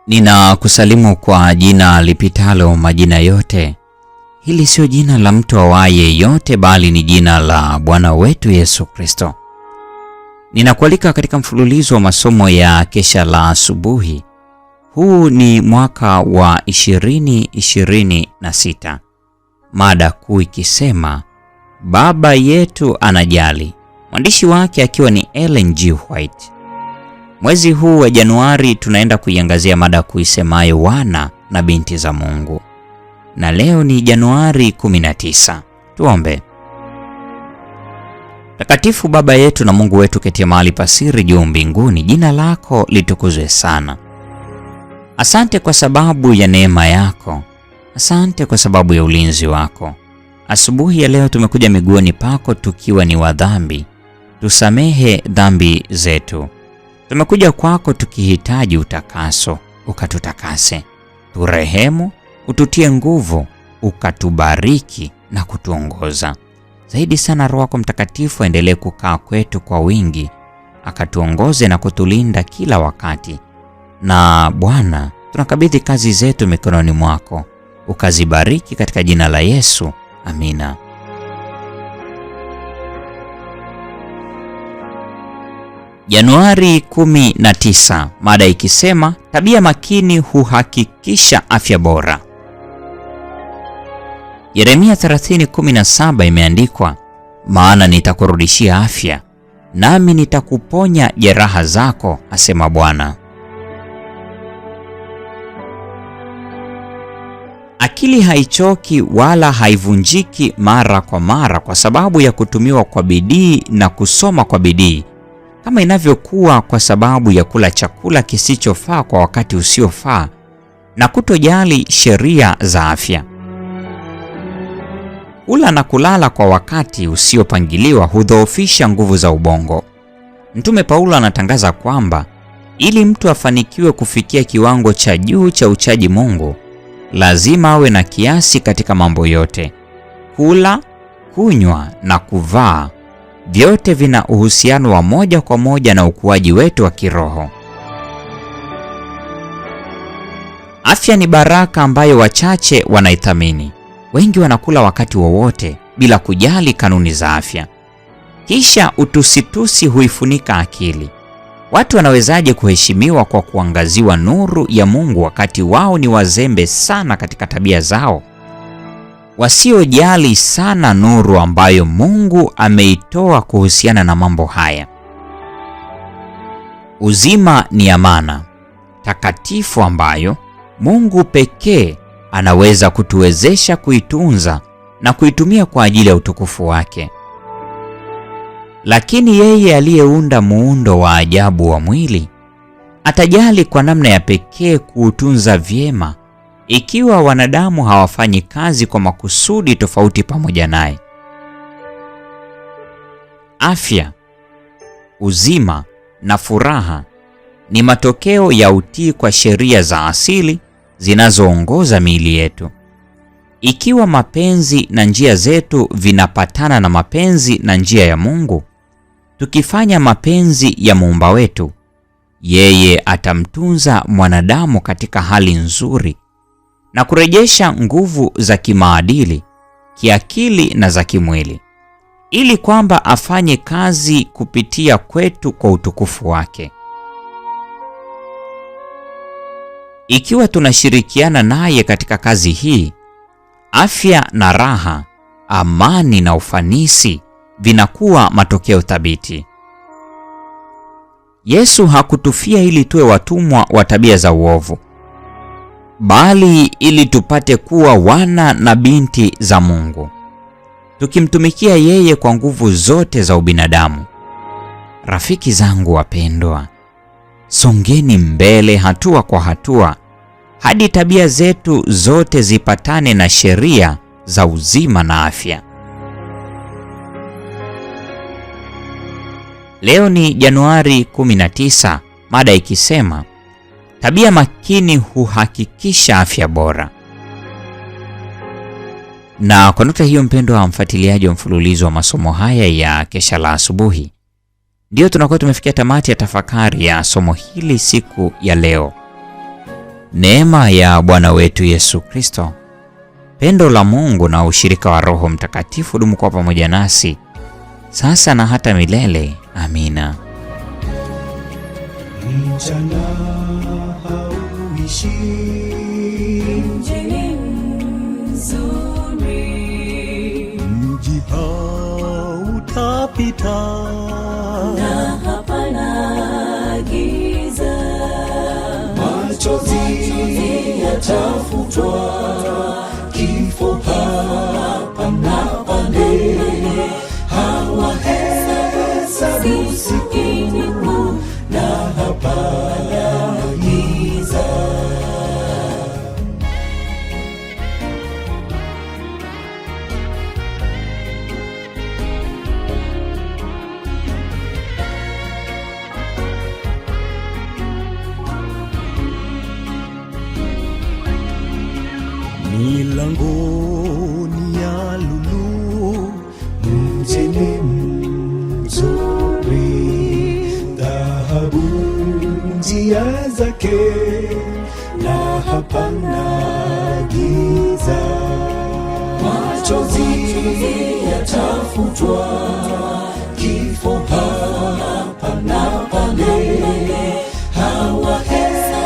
Ninakusalimu kwa jina lipitalo majina yote. Hili sio jina la mtu awaye yote, bali ni jina la Bwana wetu Yesu Kristo. Ninakualika katika mfululizo wa masomo ya kesha la asubuhi. Huu ni mwaka wa 2026. Mada kuu ikisema Baba yetu anajali. Mwandishi wake akiwa ni Ellen G. White. Mwezi huu wa Januari tunaenda kuiangazia mada kuu isemayo wana na binti za Mungu. Na leo ni Januari 19. Tuombe. Takatifu Baba yetu na Mungu wetu ketie mahali pasiri juu mbinguni, jina lako litukuzwe sana. Asante kwa sababu ya neema yako. Asante kwa sababu ya ulinzi wako. Asubuhi ya leo tumekuja miguuni pako tukiwa ni wa dhambi. Tusamehe dhambi zetu. Tumekuja kwako tukihitaji utakaso, ukatutakase. Turehemu, ututie nguvu, ukatubariki na kutuongoza. Zaidi sana Roho yako Mtakatifu aendelee kukaa kwetu kwa wingi, akatuongoze na kutulinda kila wakati. Na Bwana, tunakabidhi kazi zetu mikononi mwako, ukazibariki katika jina la Yesu. Amina. Januari 19, mada ikisema tabia makini huhakikisha afya bora. Yeremia 30:17 imeandikwa, maana nitakurudishia afya, nami nitakuponya jeraha zako, asema Bwana. Akili haichoki wala haivunjiki mara kwa mara kwa sababu ya kutumiwa kwa bidii na kusoma kwa bidii, kama inavyokuwa kwa sababu ya kula chakula kisichofaa kwa wakati usiofaa na kutojali sheria za afya. Kula na kulala kwa wakati usiopangiliwa hudhoofisha nguvu za ubongo. Mtume Paulo anatangaza kwamba ili mtu afanikiwe kufikia kiwango cha juu cha uchaji Mungu, lazima awe na kiasi katika mambo yote. Kula, kunywa na kuvaa vyote vina uhusiano wa moja kwa moja na ukuaji wetu wa kiroho. Afya ni baraka ambayo wachache wanaithamini. Wengi wanakula wakati wowote bila kujali kanuni za afya. Kisha utusitusi huifunika akili. Watu wanawezaje kuheshimiwa kwa kuangaziwa nuru ya Mungu wakati wao ni wazembe sana katika tabia zao? Wasiojali sana nuru ambayo Mungu ameitoa kuhusiana na mambo haya. Uzima ni amana takatifu ambayo Mungu pekee anaweza kutuwezesha kuitunza na kuitumia kwa ajili ya utukufu wake. Lakini yeye aliyeunda muundo wa ajabu wa mwili atajali kwa namna ya pekee kuutunza vyema ikiwa wanadamu hawafanyi kazi kwa makusudi tofauti pamoja naye. Afya, uzima na furaha ni matokeo ya utii kwa sheria za asili zinazoongoza miili yetu. Ikiwa mapenzi na njia zetu vinapatana na mapenzi na njia ya Mungu, tukifanya mapenzi ya Muumba wetu, yeye atamtunza mwanadamu katika hali nzuri na kurejesha nguvu za kimaadili, kiakili na za kimwili, ili kwamba afanye kazi kupitia kwetu kwa utukufu wake. Ikiwa tunashirikiana naye katika kazi hii, afya na raha, amani na ufanisi vinakuwa matokeo thabiti. Yesu hakutufia ili tuwe watumwa wa tabia za uovu, bali ili tupate kuwa wana na binti za Mungu, tukimtumikia yeye kwa nguvu zote za ubinadamu. Rafiki zangu wapendwa, songeni mbele hatua kwa hatua hadi tabia zetu zote zipatane na sheria za uzima na afya. Leo ni Januari 19, mada ikisema tabia makini huhakikisha afya bora. Na kwa nukta hiyo, mpendwa wa mfuatiliaji wa mfululizo wa masomo haya ya kesha la asubuhi, ndio tunakuwa tumefikia tamati ya tafakari ya somo hili siku ya leo. Neema ya Bwana wetu Yesu Kristo, pendo la Mungu na ushirika wa Roho Mtakatifu dumu kwa pamoja nasi sasa na hata milele. Amina. Mchana hauishi, mji mzuri, mji hautapita, na hapana giza. machozi yatafutwa, kifo hapa na pale, hawahesabu siku na hapana giza. Milangoni ya lulu, mjini mzuri, dhahabu njia zake, na hapana giza. Machozi yatafutwa, kifo hapa na pale, hawahesabu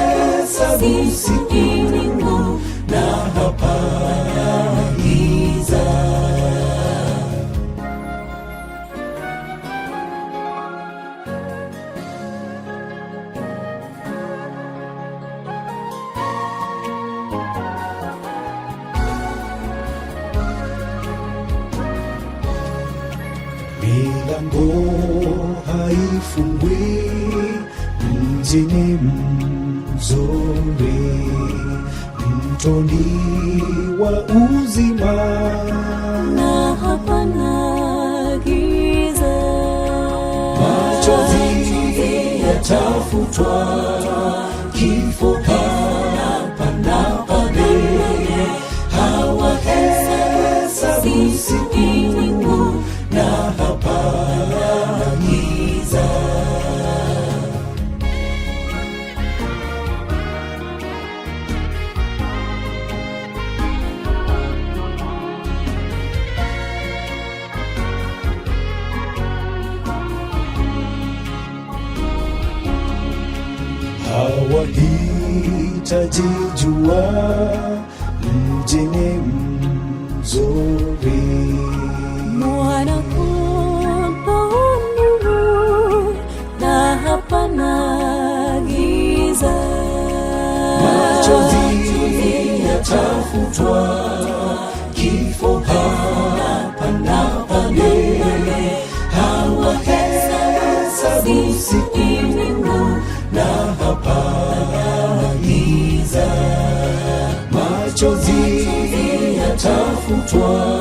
siku na hapana giza. Milango haifungwi mjini mzuri, mtoni wa uzima, Na hapana giza. machozi yatafutwa, kifo hapa na pale, hawahesabu siku na hapana giza. Hawahitaji jua mjini mzuri, Mwana-kondoo nuru, na hapana giza. machozi yatafutwa, kifo hapa na pale, hawahesabu siku na hapana giza. Machozi yatafutwa,